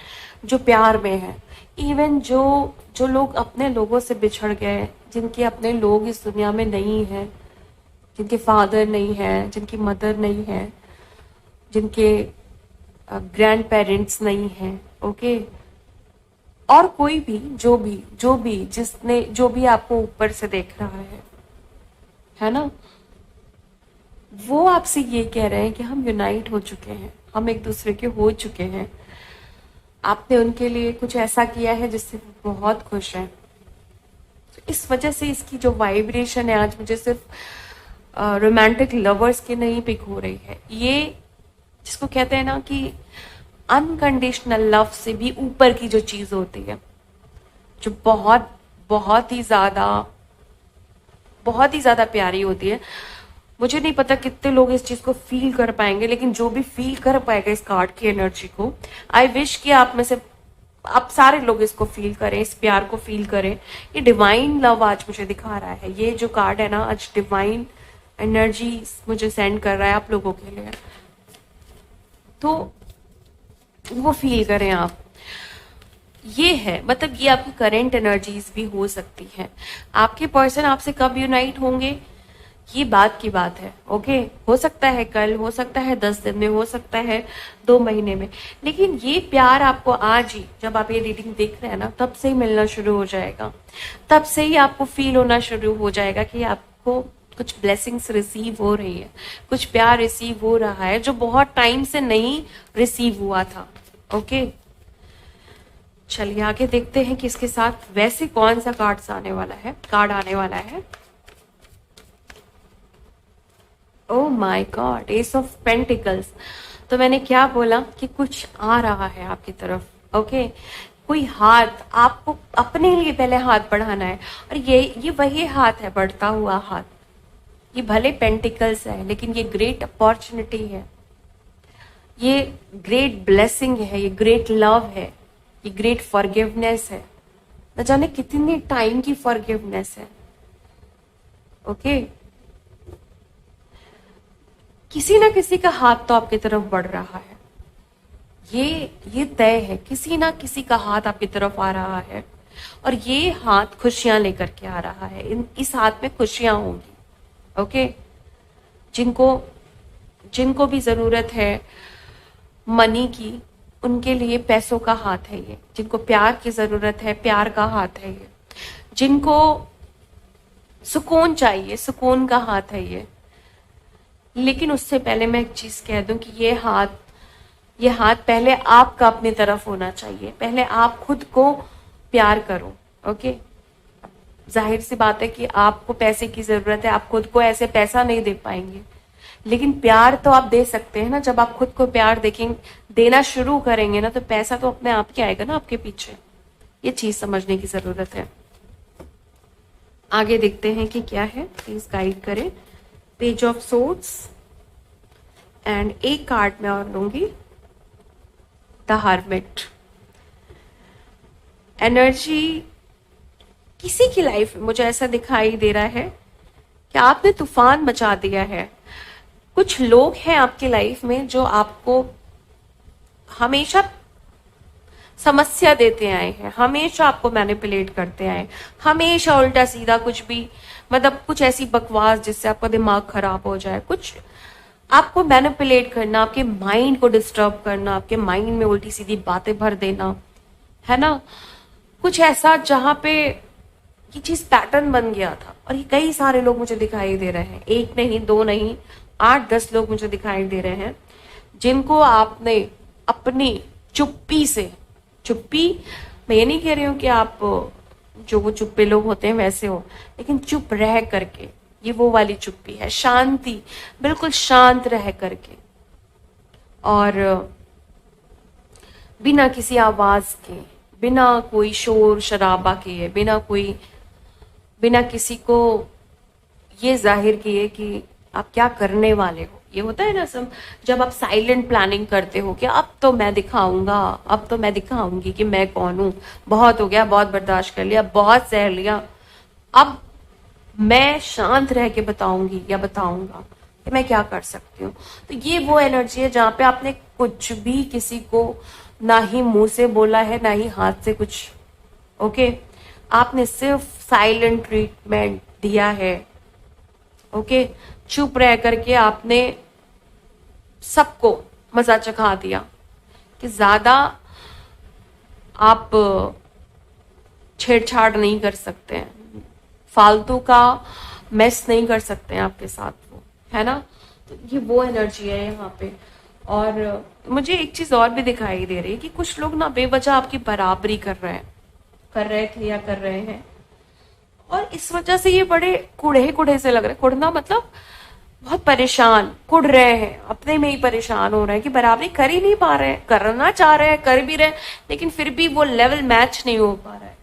जो प्यार में है। इवन जो जो लोग अपने लोगों से बिछड़ गए, जिनके अपने लोग इस दुनिया में नहीं है, जिनके फादर नहीं है, जिनकी मदर नहीं है, जिनके ग्रैंड पेरेंट्स नहीं है, ओके, और कोई भी जो भी जिसने जो भी आपको ऊपर से देख रहा है ना, वो आपसे ये कह रहे हैं कि हम यूनाइट हो चुके हैं, हम एक दूसरे के हो चुके हैं। आपने उनके लिए कुछ ऐसा किया है जिससे वो बहुत खुश हैं। तो इस वजह से इसकी जो वाइब्रेशन है आज मुझे सिर्फ रोमांटिक लवर्स की नहीं पिक हो रही है। ये जिसको कहते हैं ना कि अनकंडीशनल लव से भी ऊपर की जो चीज होती है, जो बहुत बहुत ही ज्यादा प्यारी होती है। मुझे नहीं पता कितने लोग इस चीज को फील कर पाएंगे, लेकिन जो भी फील कर पाएगा इस कार्ड की एनर्जी को, आई विश कि आप में से आप सारे लोग इसको फील करें, इस प्यार को फील करें। ये डिवाइन लव आज मुझे दिखा रहा है। ये जो कार्ड है ना, आज डिवाइन एनर्जी मुझे सेंड कर रहा है आप लोगों के लिए, तो वो फील करें आप। ये है, मतलब ये आपकी करंट एनर्जीज भी हो सकती है। आपके पर्सन आपसे कब यूनाइट होंगे ये बात की बात है, ओके। हो सकता है कल, हो सकता है 10 दिन में, हो सकता है 2 महीने में, लेकिन ये प्यार आपको आज ही, जब आप ये रीडिंग देख रहे हैं ना, तब से ही मिलना शुरू हो जाएगा। तब से ही आपको फील होना शुरू हो जाएगा कि आपको कुछ ब्लेसिंग्स रिसीव हो रही है, कुछ प्यार रिसीव हो रहा है जो बहुत टाइम से नहीं रिसीव हुआ था, ओके। चलिए आगे देखते हैं कि इसके साथ वैसे कौन सा कार्ड आने वाला है। Oh my God, S of pentacles. तो मैंने क्या बोला कि कुछ आ रहा है आपकी तरफ, ओके। कोई हाथ, आपको अपने लिए पहले हाथ बढ़ाना है, और ये वही हाथ है, बढ़ता हुआ हाथ। ये भले पेंटिकल्स है, लेकिन ये ग्रेट अपॉर्चुनिटी है, ये ग्रेट ब्लेसिंग है, ये ग्रेट लव है, ये ग्रेट फॉरगिवनेस है। न जाने कितने टाइम की फॉरगिवनेस है, ओके। किसी ना किसी का हाथ तो आपकी तरफ बढ़ रहा है, ये तय है, किसी ना किसी का हाथ आपकी तरफ आ रहा है, और ये हाथ खुशियां लेकर के आ रहा है। इस हाथ में खुशियां होंगी, ओके। जिनको भी जरूरत है मनी की, उनके लिए पैसों का हाथ है ये। जिनको प्यार की जरूरत है, प्यार का हाथ है ये। जिनको सुकून चाहिए, सुकून का हाथ है ये। लेकिन उससे पहले मैं एक चीज कह दूं कि ये हाथ पहले आपका अपनी तरफ होना चाहिए। पहले आप खुद को प्यार करो, ओके। जाहिर सी बात है कि आपको पैसे की जरूरत है, आप खुद को ऐसे पैसा नहीं दे पाएंगे, लेकिन प्यार तो आप दे सकते हैं ना। जब आप खुद को प्यार देना शुरू करेंगे ना, तो पैसा तो अपने आप ही आएगा ना आपके पीछे। ये चीज समझने की जरूरत है। आगे देखते हैं कि क्या है, प्लीज गाइड करें। पेज ऑफ सोर्ड्स, एंड एक कार्ड मैं और लूंगी, द हर्मिट। एनर्जी किसी की लाइफ में मुझे ऐसा दिखाई दे रहा है कि आपने तूफान मचा दिया है। कुछ लोग हैं आपकी लाइफ में जो आपको हमेशा समस्या देते आए हैं, हमेशा आपको मैनिपुलेट करते आए, हमेशा उल्टा सीधा कुछ भी, मतलब कुछ ऐसी बकवास जिससे आपका दिमाग खराब हो जाए, कुछ आपको मैनिपुलेट करना, आपके माइंड को डिस्टर्ब करना, आपके माइंड में उल्टी सीधी बातें भर देना, है ना। कुछ ऐसा जहां पे ये चीज पैटर्न बन गया था। और ये कई सारे लोग मुझे दिखाई दे रहे हैं, एक नहीं, 2 नहीं, 8-10 लोग मुझे दिखाई दे रहे हैं, जिनको आपने अपनी चुप्पी, मैं ये नहीं कह रही हूँ कि आप जो वो चुप्पे लोग होते हैं वैसे हो, लेकिन चुप रह करके, ये वो वाली चुप्पी है, शांति, बिल्कुल शांत रह करके और बिना किसी आवाज के, बिना कोई शोर शराबा के, बिना किसी को ये जाहिर किए कि आप क्या करने वाले हो। ये होता है ना सब, जब आप साइलेंट प्लानिंग करते हो कि अब तो मैं दिखाऊंगा, अब तो मैं दिखाऊंगी कि मैं कौन हूं, बहुत हो गया, बहुत बर्दाश्त कर लिया, बहुत सह लिया, अब मैं शांत रह के बताऊंगी या बताऊंगा कि मैं क्या कर सकती हूँ। तो ये वो एनर्जी है जहां पे आपने कुछ भी किसी को ना ही मुंह से बोला है ना ही हाथ से कुछ, ओके, आपने सिर्फ साइलेंट ट्रीटमेंट दिया है। ओके, चुप रह करके आपने सबको मजा चखा दिया कि ज्यादा आप छेड़छाड़ नहीं कर सकते हैं, फालतू का मेस नहीं कर सकते हैं आपके साथ, वो है ना। तो ये वो एनर्जी है यहाँ पे। और मुझे एक चीज और भी दिखाई दे रही है कि कुछ लोग ना बेवजह आपकी बराबरी कर रहे थे या कर रहे हैं, और इस वजह से ये बड़े कुढ़े कुढ़े से लग रहे हैं। कुढ़ना मतलब बहुत परेशान, कुढ़ रहे हैं, अपने में ही परेशान हो रहे हैं कि बराबरी कर ही नहीं पा रहे हैं, करना चाह रहे हैं, कर भी रहे हैं, लेकिन फिर भी वो लेवल मैच नहीं हो पा रहा है,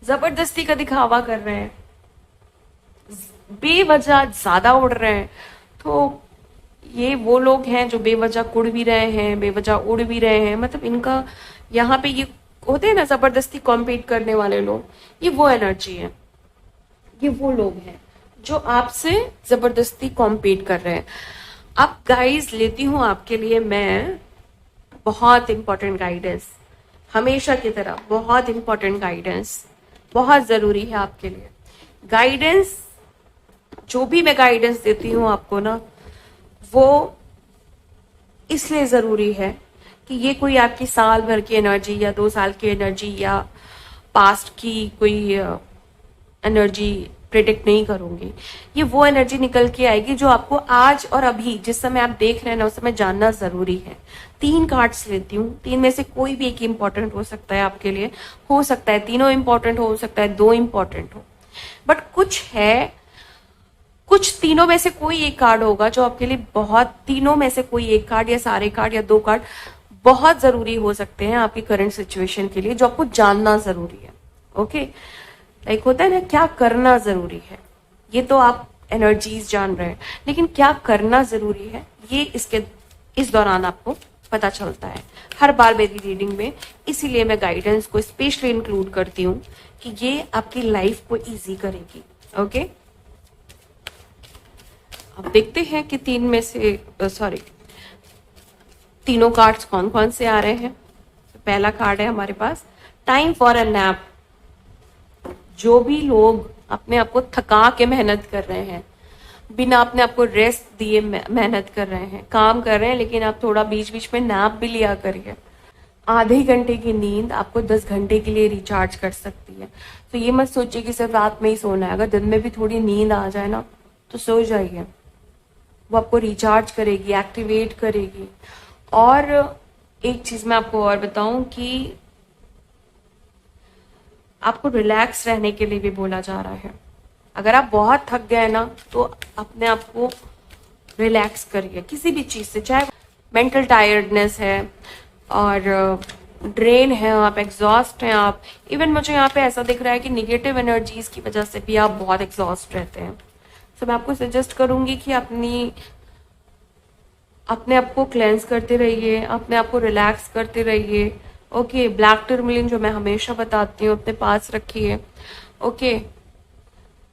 जबरदस्ती का दिखावा कर रहे हैं, बेवजह ज्यादा उड़ रहे हैं। तो ये वो लोग हैं जो बेवजह कुड़ भी रहे हैं, बेवजह उड़ भी रहे हैं, मतलब इनका यहाँ पे ये होते हैं ना जबरदस्ती कॉम्पीट करने वाले लोग, ये वो एनर्जी है, ये वो लोग हैं जो आपसे जबरदस्ती कॉम्पीट कर रहे हैं। अब गाइस लेती हूं आपके लिए मैं बहुत इंपॉर्टेंट गाइडेंस, हमेशा की तरह बहुत इंपॉर्टेंट गाइडेंस, बहुत जरूरी है आपके लिए गाइडेंस। जो भी मैं गाइडेंस देती हूँ आपको ना, वो इसलिए जरूरी है कि ये कोई आपकी साल भर की एनर्जी या 2 साल की एनर्जी या पास्ट की कोई एनर्जी प्रिडिक्ट नहीं करूंगी। ये वो एनर्जी निकल के आएगी जो आपको आज और अभी जिस समय आप देख रहे हैं ना, उस समय जानना जरूरी है। 3 कार्ड्स लेती हूँ, 3 में से कोई भी एक इंपॉर्टेंट हो सकता है आपके लिए, हो सकता है तीनों इंपॉर्टेंट हो सकता है 2 इंपॉर्टेंट हो, बट कुछ तीनों में से कोई एक कार्ड होगा जो आपके लिए बहुत, तीनों में से कोई एक कार्ड या सारे कार्ड या 2 कार्ड बहुत जरूरी हो सकते हैं आपकी करंट सिचुएशन के लिए, जो आपको जानना जरूरी है। ओके, लाइक होता है ना, क्या करना जरूरी है, ये तो आप एनर्जीज जान रहे हैं, लेकिन क्या करना जरूरी है ये इस दौरान आपको पता चलता है हर बार मेरी रीडिंग में। इसीलिए मैं गाइडेंस को स्पेशली इंक्लूड करती हूँ कि ये आपकी लाइफ को इजी करेगी। ओके, अब देखते हैं कि तीनों कार्ड्स कौन कौन से आ रहे हैं। तो पहला कार्ड है हमारे पास टाइम फॉर अ नैप। जो भी लोग अपने आप को थका के मेहनत कर रहे हैं, बिना अपने आप को रेस्ट दिए मेहनत कर रहे हैं, काम कर रहे हैं, लेकिन आप थोड़ा बीच बीच में नैप भी लिया करिए। आधे घंटे की नींद आपको 10 घंटे के लिए रिचार्ज कर सकती है। तो ये मत सोचिए कि सिर्फ रात में ही सोना है, अगर दिन में भी थोड़ी नींद आ जाए ना तो सो जाइए, वो आपको रिचार्ज करेगी, एक्टिवेट करेगी। और एक चीज मैं आपको और बताऊं कि आपको रिलैक्स रहने के लिए भी बोला जा रहा है। अगर आप बहुत थक गए ना तो अपने आप को रिलैक्स करिए किसी भी चीज से, चाहे मेंटल टायर्डनेस है और ड्रेन है, आप एग्जॉस्ट हैं, आप इवन मुझे यहाँ पे ऐसा दिख रहा है कि निगेटिव एनर्जीज की वजह से भी आप बहुत एग्जॉस्ट रहते हैं। तो मैं आपको सजेस्ट करूंगी कि अपने आप को क्लेंस करते रहिए, अपने आप को रिलैक्स करते रहिए। ओके, ब्लैक टर्मलिन जो मैं हमेशा बताती हूँ अपने पास रखिए। ओके,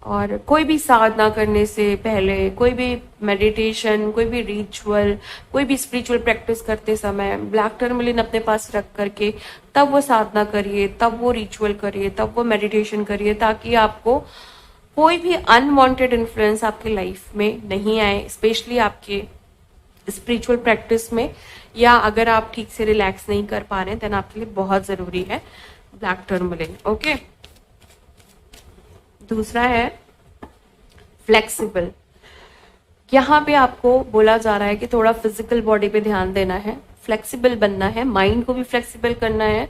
और कोई भी साधना करने से पहले, कोई भी मेडिटेशन, कोई भी रिचुअल, कोई भी स्पिरिचुअल प्रैक्टिस करते समय ब्लैक टर्मलिन अपने पास रख करके तब वो साधना करिए, तब वो रिचुअल करिए, तब वो मेडिटेशन करिए, ताकि आपको कोई भी अनवांटेड इन्फ्लुएंस आपकी लाइफ में नहीं आए, स्पेशली आपके स्पिरिचुअल प्रैक्टिस में, या अगर आप ठीक से रिलैक्स नहीं कर पा रहे हैं, देन आपके लिए बहुत जरूरी है ब्लैक टर्मलिन। ओके, दूसरा है फ्लेक्सिबल। यहाँ पे आपको बोला जा रहा है कि थोड़ा फिजिकल बॉडी पे ध्यान देना है, फ्लेक्सिबल बनना है, माइंड को भी फ्लेक्सिबल करना है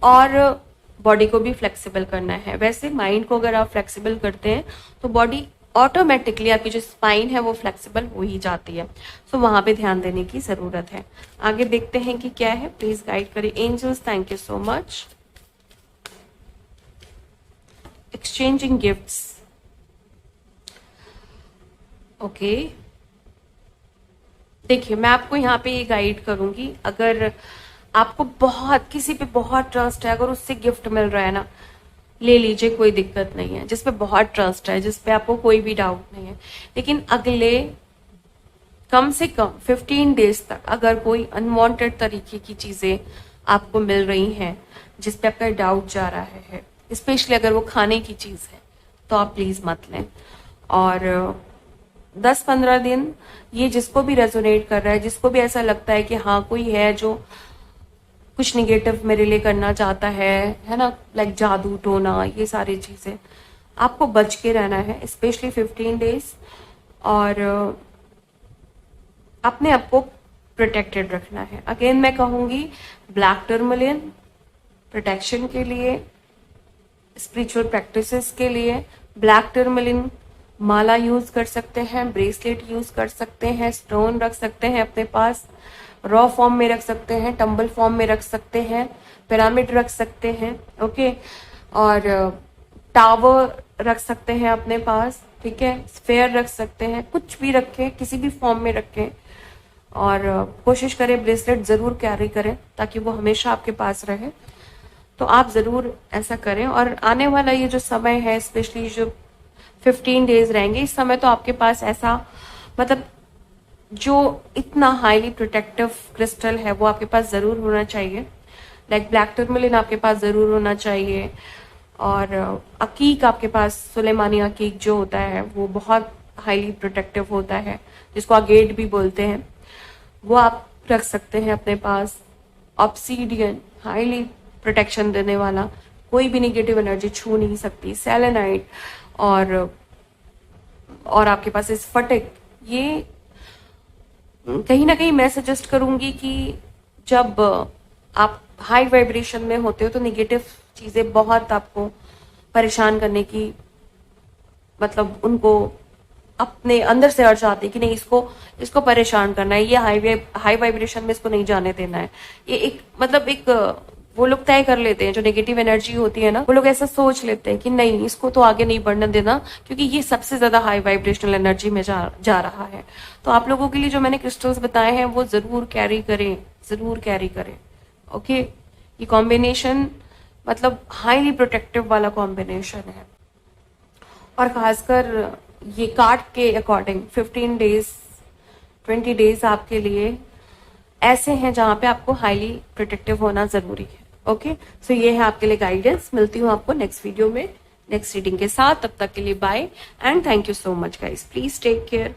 और बॉडी को भी फ्लेक्सिबल करना है। वैसे माइंड को अगर आप फ्लेक्सिबल करते हैं तो बॉडी ऑटोमेटिकली आपकी जो स्पाइन है वो फ्लेक्सिबल हो ही जाती है। सो वहां पे ध्यान देने की जरूरत है। आगे देखते हैं कि क्या है, प्लीज गाइड करिए angels. Thank you so much. Exchanging gifts, okay. देखिए मैं आपको यहाँ पे ये गाइड करूंगी, अगर आपको बहुत किसी पे बहुत ट्रस्ट है, अगर उससे गिफ्ट मिल रहा है ना, ले लीजिए, कोई दिक्कत नहीं है। जिस पे बहुत ट्रस्ट है, जिस पे आपको कोई भी डाउट नहीं है, लेकिन अगले कम से कम 15 डेज तक अगर कोई अनवांटेड तरीके की चीजें आपको मिल रही हैं, जिस पे आपका डाउट जा रहा है, स्पेशली अगर वो खाने की चीज है, तो आप प्लीज मत लें। और 10-15 दिन ये जिसको भी रेजोनेट कर रहा है, जिसको भी ऐसा लगता है कि हाँ कोई है जो कुछ निगेटिव मेरे लिए करना चाहता है ना, लाइक जादू टोना, ये सारी चीजें, आपको बच के रहना है, स्पेशली 15 डेज। और अपने आप को प्रोटेक्टेड रखना है। अगेन मैं कहूंगी, ब्लैक टर्मलिन प्रोटेक्शन के लिए, स्पिरिचुअल प्रैक्टिसेस के लिए ब्लैक टर्मलिन माला यूज कर सकते हैं, ब्रेसलेट यूज कर सकते हैं, स्टोन रख सकते हैं अपने पास, रॉ फॉर्म में रख सकते हैं, टम्बल फॉर्म में रख सकते हैं, पिरामिड रख सकते हैं, ओके। और टावर रख सकते हैं अपने पास, ठीक है, स्फेयर रख सकते हैं, कुछ भी रखें, किसी भी फॉर्म में रखें। और कोशिश करें ब्रेसलेट जरूर कैरी करें ताकि वो हमेशा आपके पास रहे। तो आप जरूर ऐसा करें। और आने वाला ये जो समय है, स्पेशली जो 15 डेज रहेंगे, इस समय तो आपके पास ऐसा, मतलब जो इतना हाईली प्रोटेक्टिव क्रिस्टल है वो आपके पास जरूर होना चाहिए। लाइक ब्लैक टर्मलिन आपके पास जरूर होना चाहिए। और अकीक आपके पास, सुलेमानी अकीक जो होता है वो बहुत हाईली प्रोटेक्टिव होता है, जिसको अगेट भी बोलते हैं, वो आप रख सकते हैं अपने पास। ऑब्सीडियन हाईली प्रोटेक्शन देने वाला, कोई भी निगेटिव एनर्जी छू नहीं सकती। सेलेनाइट और आपके पास इस फटिक, ये कहीं ना कहीं मैं सजेस्ट करूंगी कि जब आप हाई वाइब्रेशन में होते हो तो निगेटिव चीजें बहुत आपको परेशान करने की, मतलब उनको अपने अंदर से अर्ज आती है कि नहीं, इसको परेशान करना है, ये हाई वाइब्रेशन में इसको नहीं जाने देना है। ये एक मतलब एक वो लोग तय कर लेते हैं, जो नेगेटिव एनर्जी होती है ना, वो लोग ऐसा सोच लेते हैं कि नहीं, इसको तो आगे नहीं बढ़ने देना, क्योंकि ये सबसे ज्यादा हाई वाइब्रेशनल एनर्जी में जा रहा है। तो आप लोगों के लिए जो मैंने क्रिस्टल्स बताए हैं वो जरूर कैरी करें, जरूर कैरी करें, ओके। ये कॉम्बिनेशन मतलब हाईली प्रोटेक्टिव वाला कॉम्बिनेशन है। और खासकर ये कार्ड के अकॉर्डिंग 15 डेज 20 डेज आपके लिए ऐसे हैं जहां पे आपको हाईली प्रोटेक्टिव होना जरूरी है, ओके। सो ये है आपके लिए गाइडेंस। मिलती हूँ आपको नेक्स्ट वीडियो में नेक्स्ट रीडिंग के साथ। तब तक के लिए bye and thank you so much guys. Please take care.